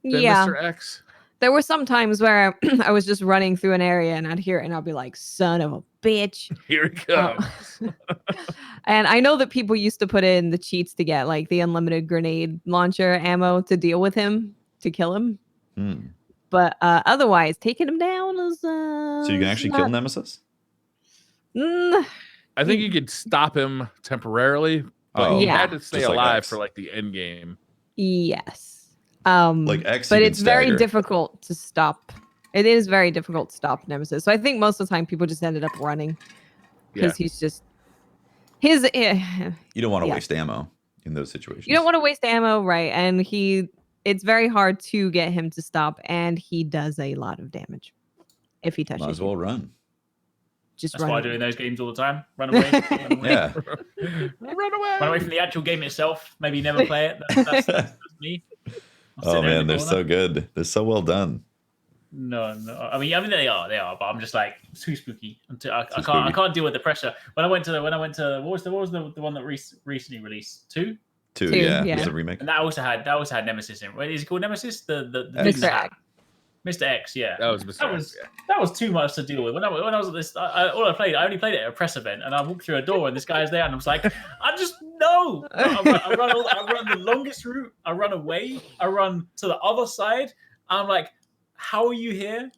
than Yeah. Mr. X. There were some times where I was just running through an area and I'd hear it and I'll be like, son of a bitch. Here it comes. And I know that people used to put in the cheats to get like the unlimited grenade launcher ammo to deal with him, to kill him. Hmm. But otherwise, taking him down is. So you can actually kill Nemesis? Mm, I think you could stop him temporarily, but Oh, he Yeah. had to stay Just like alive X. for like the end game. yes. Like X, but you can it's very stagger. difficult to stop. It is very difficult to stop Nemesis. So I think most of the time people just ended up running because he's just his. You don't want to Yeah. waste ammo in those situations. You don't want to waste ammo, right? And it's very hard to get him to stop, and he does a lot of damage if he touches Might as well you. run. Just That's run why I away. do in those games all the time. Run away. Run away. Yeah. Run away. Run away from the actual game itself. Maybe never play it. That's me. I'll sit Oh there in man, the they're corner. so good. They're so well done. No. I mean they are, but I'm just like too spooky. I spooky. can't deal with the pressure. When I went to what was the one that recently released? 2? Two, Two, yeah. yeah. It's a remake. And that also had Nemesis in it. Wait, is it called Nemesis? The X. Mr. X. Mr. X, yeah. That was Mr. That X, was yeah. that was too much to deal with. When I was at this, I only played it at a press event, and I walked through a door, and this guy's there, and I was like, I just no. I run the longest route. I run away. I run to the other side. I'm like, how are you here?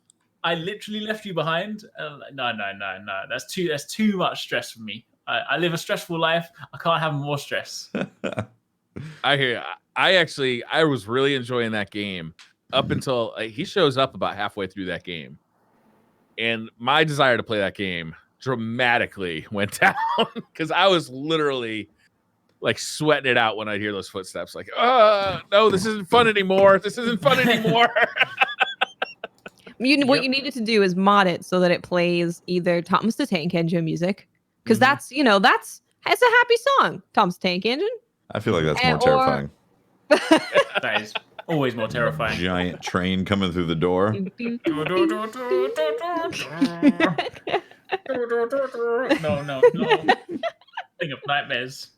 I literally left you behind. And I'm like, no. That's too much stress for me. I live a stressful life. I can't have more stress. I hear you. I was really enjoying that game up until he shows up about halfway through that game. And my desire to play that game dramatically went down because I was literally like sweating it out when I'd hear those footsteps. Like, no, this isn't fun anymore. This isn't fun anymore. What you needed to do is mod it so that it plays either Thomas the Tank Engine music, because that's a happy song, Thomas the Tank Engine. I feel like that's more Or- terrifying. That is always more terrifying. Giant train coming through the door. No. Think of nightmares.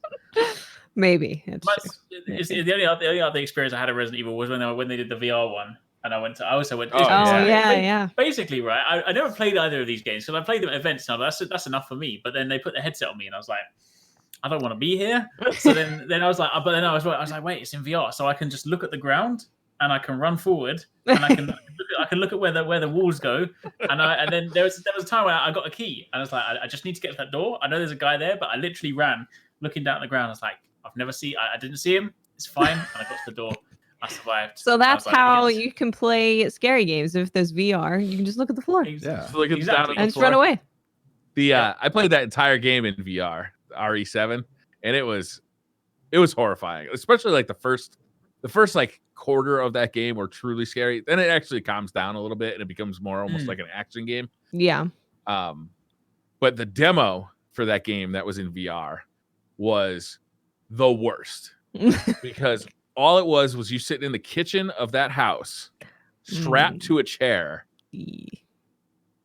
Maybe. It's It's the only other experience I had of Resident Evil was when they did the VR one, and I also went. Oh, yeah. Basically, right. I never played either of these games, so I played them at events. Now that's enough for me. But then they put the headset on me, and I was like, I don't want to be here. So then I was like, but then I was like, wait, it's in VR, so I can just look at the ground and I can run forward and I can look at where the walls go. And then there was a time where I got a key and I was like, I just need to get to that door. I know there's a guy there, but I literally ran looking down at the ground. I was like, I didn't see him. It's fine. And I got to the door. I survived. So that's I was like, how yes. you can play scary games. If there's VR, you can just look at the floor Yeah. So, like, it's down Exactly. at and the just run floor. away. I played that entire game in VR, RE7, and it was horrifying, especially like the first like quarter of that game were truly scary. Then it actually calms down a little bit and it becomes more almost like an action game. Yeah. But the demo for that game that was in VR was the worst because all it was you sitting in the kitchen of that house, strapped to a chair,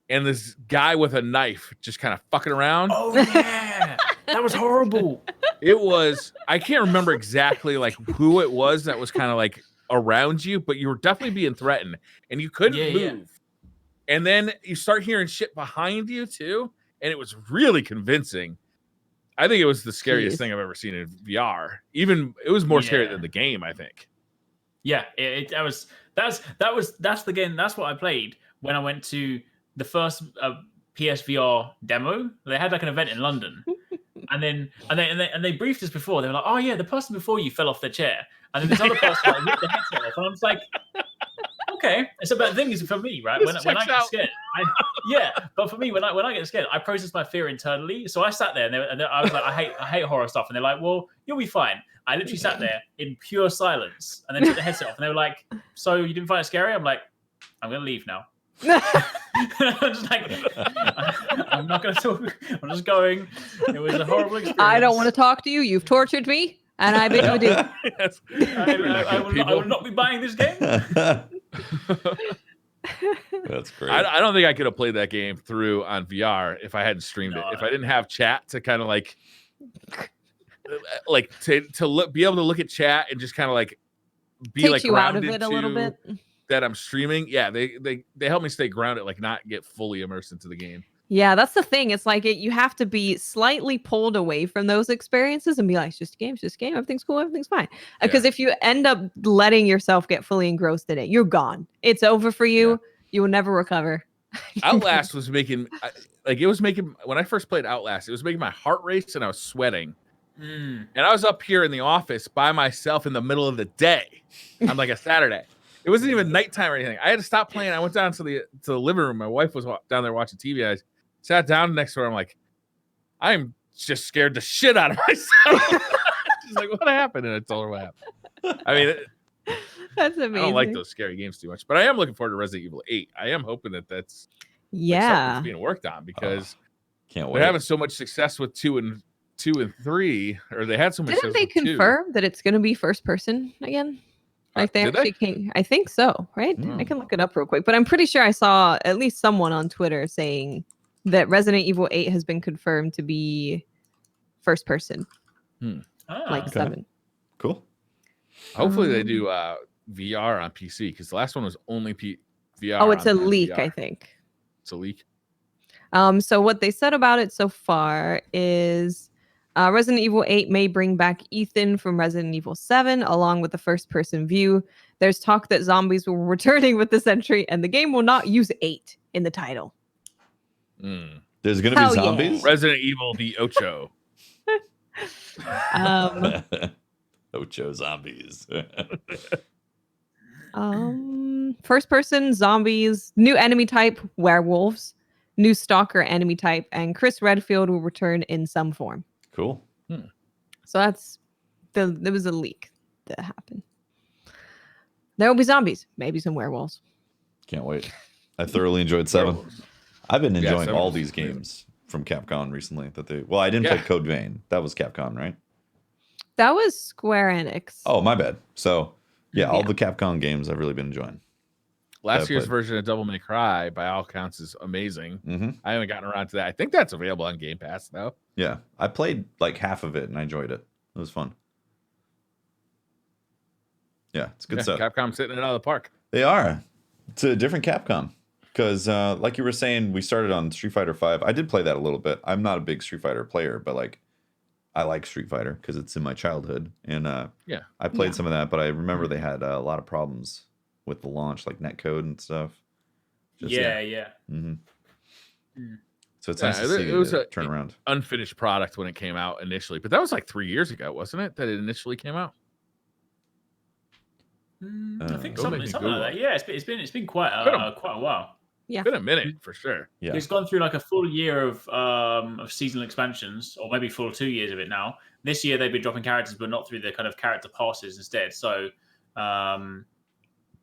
and this guy with a knife just kind of fucking around. Oh yeah, that was horrible. It was, I can't remember exactly like who it was that was kind of like around you, but you were definitely being threatened and you couldn't move. And then you start hearing shit behind you too. And it was really convincing. I think it was the scariest thing I've ever seen in VR. Even it was more scary than the game, I think. Yeah, that's the game. That's what I played when I went to the first PSVR demo. They had like an event in London. And they briefed us before. They were like, "Oh yeah, the person before you fell off their chair," and then this other person like, ripped the headset off. And I was like, "What okay. So, but the thing is, for me, right, when I get scared, but for me, when I get scared, I process my fear internally. So I sat there and I was like, I hate horror stuff, and they're like, well, you'll be fine. I literally sat there in pure silence, and then took the headset off, and they were like, so you didn't find it scary? I'm like, I'm gonna leave now. I'm just like, I'm not gonna talk. I'm just going. It was a horrible experience. I don't want to talk to you. You've tortured me, and I bid you adieu. Yes. I will not be buying this game. That's great. I don't think I could have played that game through on VR if I hadn't streamed it. If I didn't have chat to kind of like be able to look at chat and just kind of like be Takes like you out of grounded it a little bit. that I'm streaming. Yeah, they help me stay grounded, like not get fully immersed into the game. Yeah, that's the thing. It's like you have to be slightly pulled away from those experiences and be like, it's just a game, it's just a game. Everything's cool, everything's fine. Because if you end up letting yourself get fully engrossed in it, you're gone. It's over for you. Yeah. You will never recover. Outlast was making when I first played Outlast, it was making my heart race and I was sweating. And I was up here in the office by myself in the middle of the day on like a Saturday. It wasn't even nighttime or anything. I had to stop playing. I went down to the living room. My wife was down there watching TV. I sat down next to her. I'm like, I'm just scared the shit out of myself. She's like, what happened? And I told her what happened. I mean, That's amazing. I don't like those scary games too much, but I am looking forward to Resident Evil 8. I am hoping that's like something that's being worked on because can't wait. they're having so much success with 2 and 3, or they had so much. Didn't they confirm that it's going to be first person again? Like they actually came. I think so, right? I can look it up real quick, but I'm pretty sure I saw at least someone on Twitter saying that Resident Evil 8 has been confirmed to be first person, like 7. Cool. Hopefully they do VR on PC because the last one was only VR. Oh, it's a leak, VR. I think. It's a leak. So what they said about it so far is Resident Evil 8 may bring back Ethan from Resident Evil 7 along with the first-person view. There's talk that zombies will be returning with this entry, and the game will not use 8 in the title. There's going to be zombies? Yeah. Resident Evil the Ocho. Ocho zombies. First-person zombies, new enemy type, werewolves, new stalker enemy type, and Chris Redfield will return in some form. Cool. So there was a leak that happened. There will be zombies, maybe some werewolves. Can't wait. I thoroughly enjoyed 7. I've been enjoying all these games from Capcom recently. I didn't play Code Vein. That was Capcom, right? That was Square Enix. Oh, my bad. So, all the Capcom games I've really been enjoying. Last year's version of Devil May Cry, by all accounts, is amazing. I haven't gotten around to that. I think that's available on Game Pass, though. Yeah, I played like half of it and I enjoyed it. It was fun. Yeah, it's good stuff. Capcom's hitting it out of the park. They are. It's a different Capcom. Because, like you were saying, we started on Street Fighter V. I did play that a little bit. I'm not a big Street Fighter player, but like, I like Street Fighter because it's in my childhood. And I played some of that, but I remember they had a lot of problems with the launch, like netcode and stuff. So it's nice to see it was a turn around. Unfinished product when it came out initially, but that was like 3 years ago, wasn't it? That it initially came out. I think something like that. Yeah, it's been quite a while. Yeah, it's been a minute for sure. Yeah, it's gone through like a full year of seasonal expansions, or maybe full 2 years of it now. This year they've been dropping characters, but not through the kind of character passes instead. So,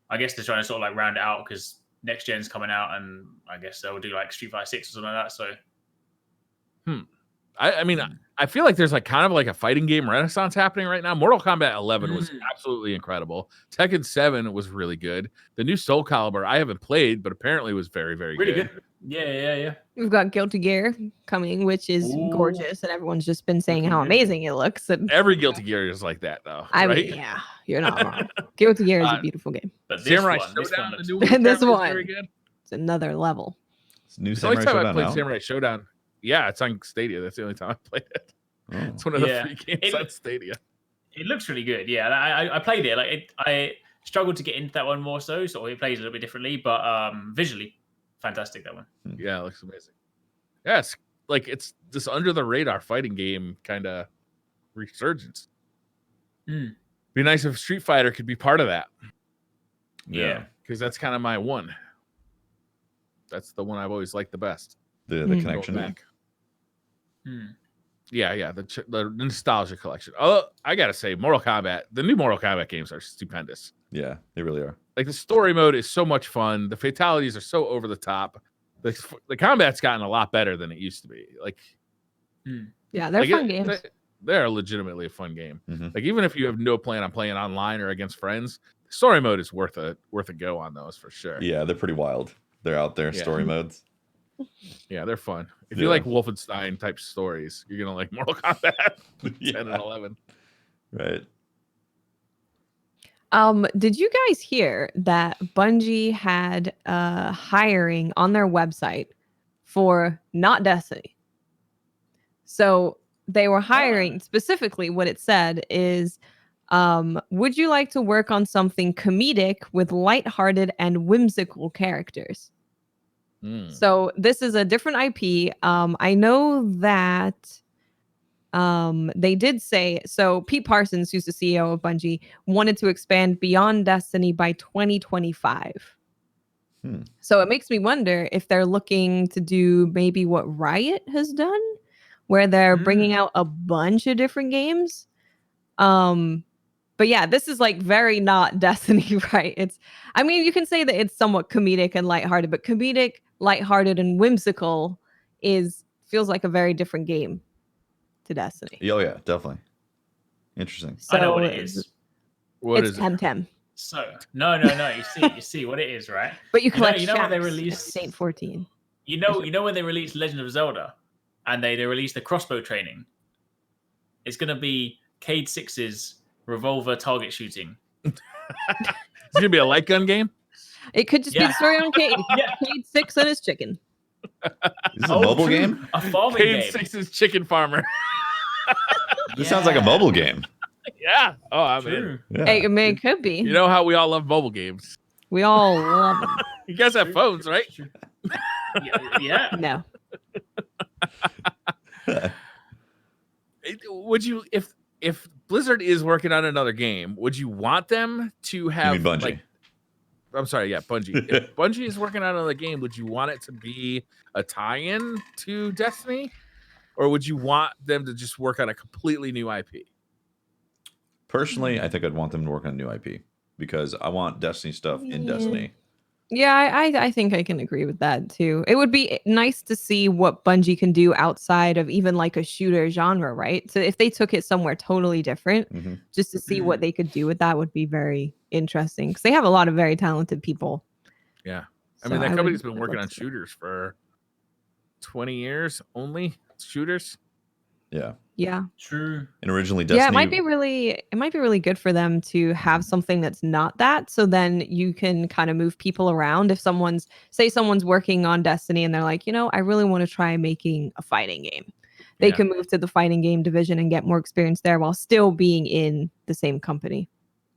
I guess they're trying to sort of like round it out because next gen's coming out, and I guess they'll do like Street Fighter 6 or something like that. So, I mean, I feel like there's like kind of like a fighting game renaissance happening right now. Mortal Kombat 11 was absolutely incredible. Tekken 7 was really good. The new Soul Calibur I haven't played, but apparently was very, very good. Yeah. We've got Guilty Gear coming, which is gorgeous, and everyone's just been saying how amazing it looks. And every Guilty Gear is like that, though. I mean, yeah, you're not wrong. Guilty Gear is a beautiful game. But Samurai Showdown, this one, it's another level. It's new Samurai Showdown. I played Samurai Showdown. Yeah, it's on Stadia. That's the only time I played it. It's one of the free games on Stadia. It looks really good. Yeah, I played it. Like I struggled to get into that one more so it plays a little bit differently, but visually, fantastic that one. Yeah, it looks amazing. Yeah, it's this under the radar fighting game kind of resurgence. Be nice if Street Fighter could be part of that. Yeah. because that's kind of my one. That's the one I've always liked the best. The Hmm. connection. Going back. Hmm. Yeah, the nostalgia collection. Oh, I gotta say, Mortal Kombat. The new Mortal Kombat games are stupendous. Yeah, they really are. Like the story mode is so much fun. The fatalities are so over the top. The combat's gotten a lot better than it used to be. Like, Yeah, they're like fun games. They're legitimately a fun game. Mhm. Like even if you have no plan on playing online or against friends, the story mode is worth a go on those for sure. Yeah, they're pretty wild. They're out there, Yeah. story modes. Yeah, they're fun. If Yeah. you like Wolfenstein type stories, you're gonna like Mortal Kombat 10 Yeah. and 11. Right. Did you guys hear that Bungie had hiring on their website for not Destiny? So they were hiring specifically what it said is would you like to work on something comedic with lighthearted and whimsical characters? So this is a different IP. I know that they did say, so Pete Parsons, who's the CEO of Bungie, wanted to expand beyond Destiny by 2025. So it makes me wonder if they're looking to do maybe what Riot has done, where they're bringing out a bunch of different games. But yeah, this is like very not Destiny, right? I mean, you can say that it's somewhat comedic and lighthearted, but comedic, lighthearted, and whimsical feels like a very different game to Destiny. Oh yeah, definitely. Interesting. So I know what it is. What it's is it? Temtem. So no. You see what it is, right? But you collect you know when they shacks released at Saint 14. You know when they released Legend of Zelda, and they released the crossbow training. It's gonna be Cade 6's revolver target shooting. It's gonna be a light gun game. It could just be Yeah. the story on Cade. Yeah. Cade 6 and his chicken. Is this a mobile true. game? A farming Cade game. 6's chicken farmer. This sounds like a mobile game. Yeah. Oh, I'm in. True. Yeah. Hey, I mean, it could be. You know how we all love mobile games. We all love them. You guys have phones, right? True. Yeah. No. Would you, if Blizzard is working on another game, would you want them to have You mean Bungie? like? I'm sorry, yeah, Bungie. If Bungie is working on another game, would you want it to be a tie-in to Destiny, or would you want them to just work on a completely new IP? Personally, I think I'd want them to work on a new IP because I want Destiny stuff in Yeah. Destiny. Yeah, I think I can agree with that too. It would be nice to see what Bungie can do outside of even like a shooter genre, right? So if they took it somewhere totally different, Mhm. just to see what they could do with that would be very interesting because they have a lot of very talented people. Yeah, I So mean that would- company's been I'd working love on to see that. shooters for 20 years only. Shooters. Yeah. Yeah. True. And originally Destiny. Yeah, it might be really good for them to have something that's not that. So then you can kind of move people around. If someone's working on Destiny and they're like, I really want to try making a fighting game. They Yeah. can move to the fighting game division and get more experience there while still being in the same company.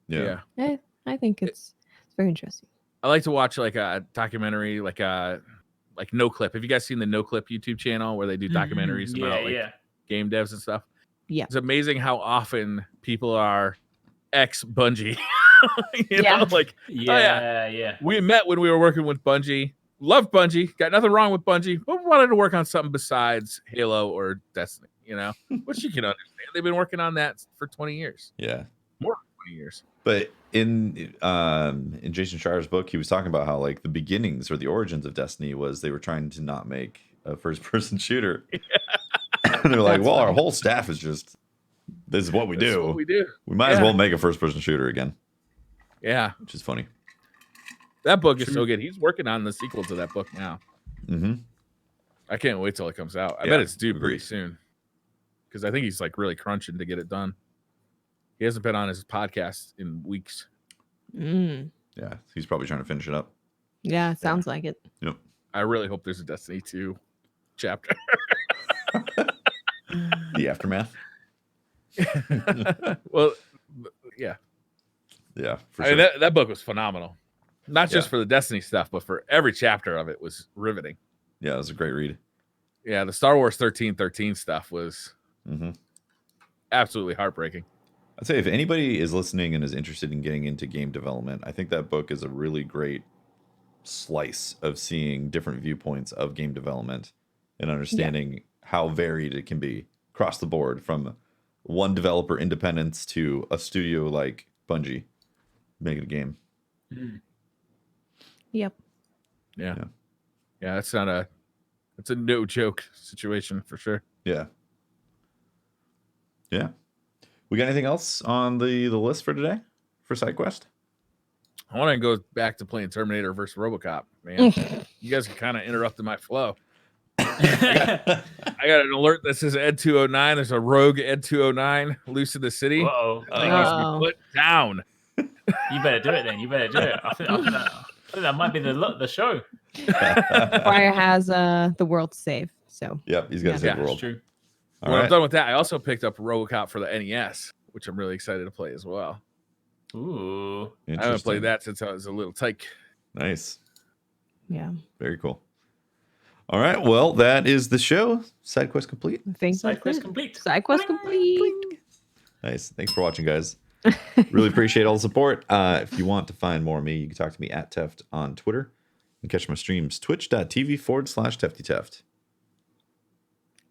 Yeah. I think it's very interesting. I like to watch like a documentary, like No Clip. Have you guys seen the No Clip YouTube channel where they do documentaries about like game devs and stuff? Yeah. It's amazing how often people are ex Bungie. you Yeah. know, like Yeah. we met when we were working with Bungie. Loved Bungie. Got nothing wrong with Bungie, but wanted to work on something besides Halo or Destiny, which you can understand. They've been working on that for 20 years. Yeah. More than 20 years. But in Jason Schreier's book, he was talking about how like the beginnings or the origins of Destiny was they were trying to not make a first-person shooter. And they're like, That's well, our funny. whole staff is just this is what we That's do. what we do. We might as Yeah. well make a first-person shooter again, Yeah. which is funny. That book is so good. He's working on the sequel to that book now. Mm-hmm. I can't wait till it comes out. I Yeah, bet it's due pretty agreed. soon. Because I think he's like really crunching to get it done. He hasn't been on his podcast in weeks. Mm. Yeah, he's probably trying to finish it up. Yeah, it sounds like it. Yep. I really hope there's a Destiny 2 chapter. The aftermath. Well, yeah. Yeah, for I sure. mean, that book was phenomenal. Not just Yeah. for the Destiny stuff, but for every chapter of it was riveting. Yeah, it was a great read. Yeah, the Star Wars 1313 stuff was Mm-hmm. absolutely heartbreaking. I'd say if anybody is listening and is interested in getting into game development, I think that book is a really great slice of seeing different viewpoints of game development and understanding how varied it can be across the board, from one developer independence to a studio like Bungie making a game. Yep. Yeah. That's a no joke situation for sure. Yeah. We got anything else on the list for today for SideQuest? I want to go back to playing Terminator versus RoboCop, man. You guys are kind of interrupting my flow. I got an alert that says Ed 209. There's a rogue Ed 209 loose in the city. Whoa. That needs to be put down. You better do it then. I think that might be the show. Briar has the world to save. So Yep, he's got to save the That's world. true. All When right. I'm done with that, I also picked up RoboCop for the NES, which I'm really excited to play as well. Ooh. I haven't played that since I was a little tyke. Nice. yeah, Very cool. All right. Well, that is the show. SideQuest complete. I think Side that's quest it. complete. Side quest complete. Nice. Thanks for watching, guys. Really appreciate all the support. If you want to find more of me, you can talk to me at Teft on Twitter. You can catch my streams, twitch.tv/TeftyTeft.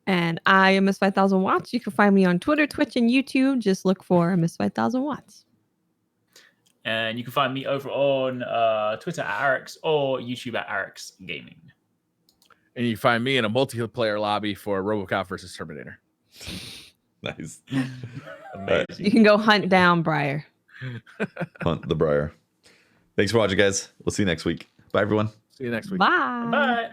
And I am Miss 5000 Watts. You can find me on Twitter, Twitch, and YouTube. Just look for Miss 5000 Watts. And you can find me over on Twitter at Arix or YouTube at Arix Gaming. And you find me in a multiplayer lobby for RoboCop versus Terminator. Nice. Amazing. You can go hunt down Briar. Hunt the Briar. Thanks for watching, guys. We'll see you next week. Bye, everyone. See you next week. Bye. Bye.